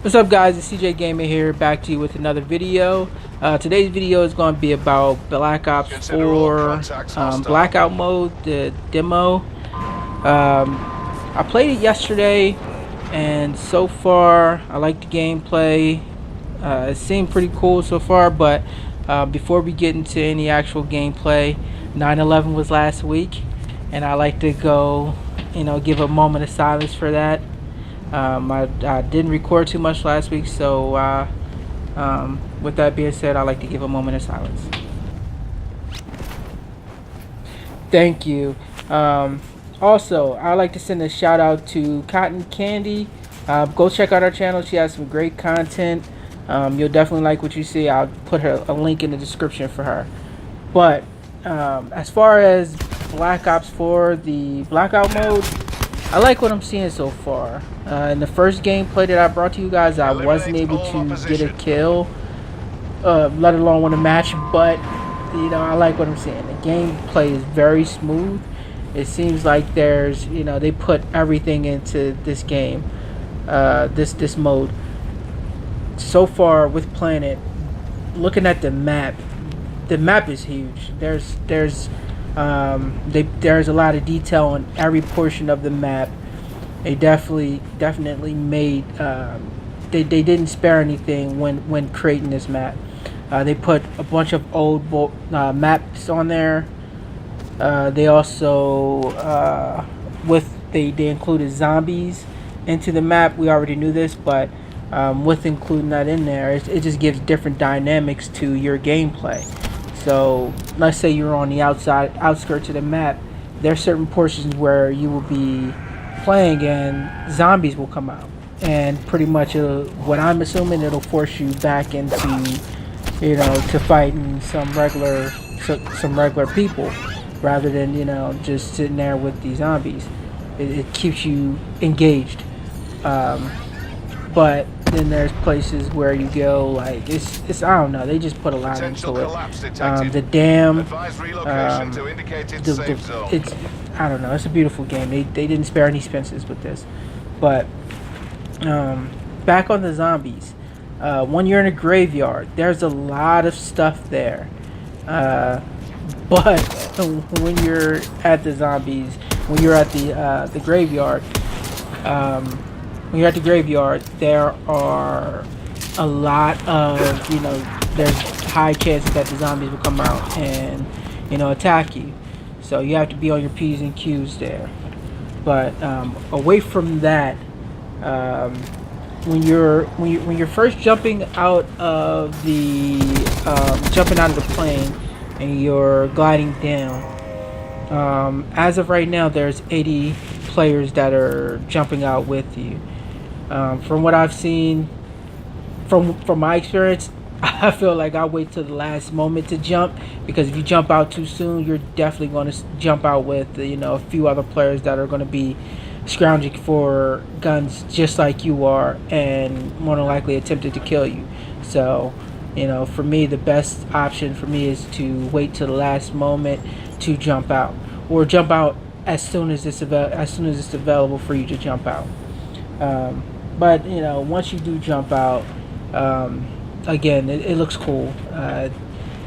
What's up, guys? It's CJ Gamer here, back to you with another video. Today's video is going to be about Black Ops 4 Blackout mode, the demo. I played it yesterday, and so far I like the gameplay. It seemed pretty cool so far, but before we get into any actual gameplay, 9/11 was last week, and I like to go, give a moment of silence for that. I didn't record too much last week, so with that being said, I like to give a moment of silence. Thank you. Also, I'd like to send a shout out to cottancandy. Go check out our channel. She has some great content. You'll definitely like what you see. I'll put a link in the description for her. But as far as Black Ops 4, the Blackout mode, I like what I'm seeing so far. In the first gameplay that I brought to you guys, I wasn't able to get a kill, let alone win a match, but I like what I'm seeing. The gameplay is very smooth. It seems like there's, they put everything into this game, this mode. So far with playing it, looking at the map is huge. There's a lot of detail on every portion of the map. They definitely made they didn't spare anything when creating this map. They put a bunch of old maps on there. They also they included zombies into the map. We already knew this, but with including that in there, it just gives different dynamics to your gameplay. So let's say you're on the outskirts of the map. There are certain portions where you will be playing and zombies will come out, and pretty much what I'm assuming, it'll force you back into to fighting some regular people rather than just sitting there with these zombies. It keeps you engaged. But then there's places where you go, like it's I don't know, they just put a lot into it. The dam, it's I don't know, it's a beautiful game. They didn't spare any expenses with this. But back on the zombies, when you're in a graveyard, there's a lot of stuff there. But when you're at the zombies, when you're at the graveyard, when you're at the graveyard, there are a lot of, there's high chances that the zombies will come out and, attack you. So you have to be on your P's and Q's there. But away from that, when you're first jumping out of the plane and you're gliding down, as of right now, there's 80 players that are jumping out with you. From what I've seen, from my experience, I feel like I wait till the last moment to jump, because if you jump out too soon, you're definitely going to jump out with a few other players that are going to be scrounging for guns just like you are, and more than likely attempted to kill you. So for me, the best option for me is to wait till the last moment to jump out, or jump out as soon as it's available for you to jump out. But once you do jump out, again, it looks cool.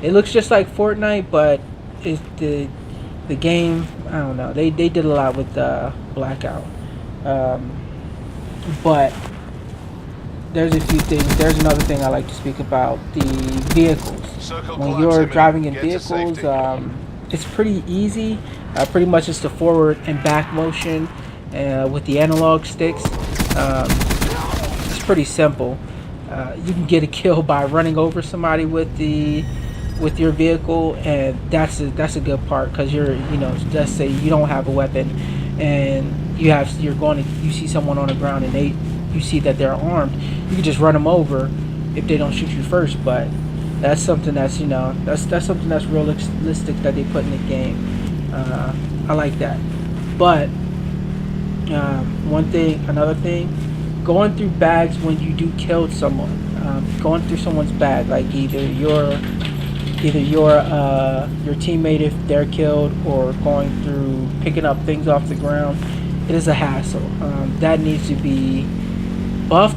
It looks just like Fortnite, but it's the game. I don't know. They did a lot with Blackout. But there's a few things. There's another thing I like to speak about: the vehicles. When you're driving in vehicles, it's pretty easy. Pretty much it's the forward and back motion with the analog sticks. It's pretty simple. You can get a kill by running over somebody with your vehicle, and that's a good part, because let's say you don't have a weapon and you see someone on the ground and you see that they're armed. You can just run them over if they don't shoot you first. But that's something that's that's something that's realistic that they put in the game. I like that. But another thing, going through bags when you do kill someone, going through someone's bag, like either your teammate if they're killed, or going through picking up things off the ground, it is a hassle. That needs to be buffed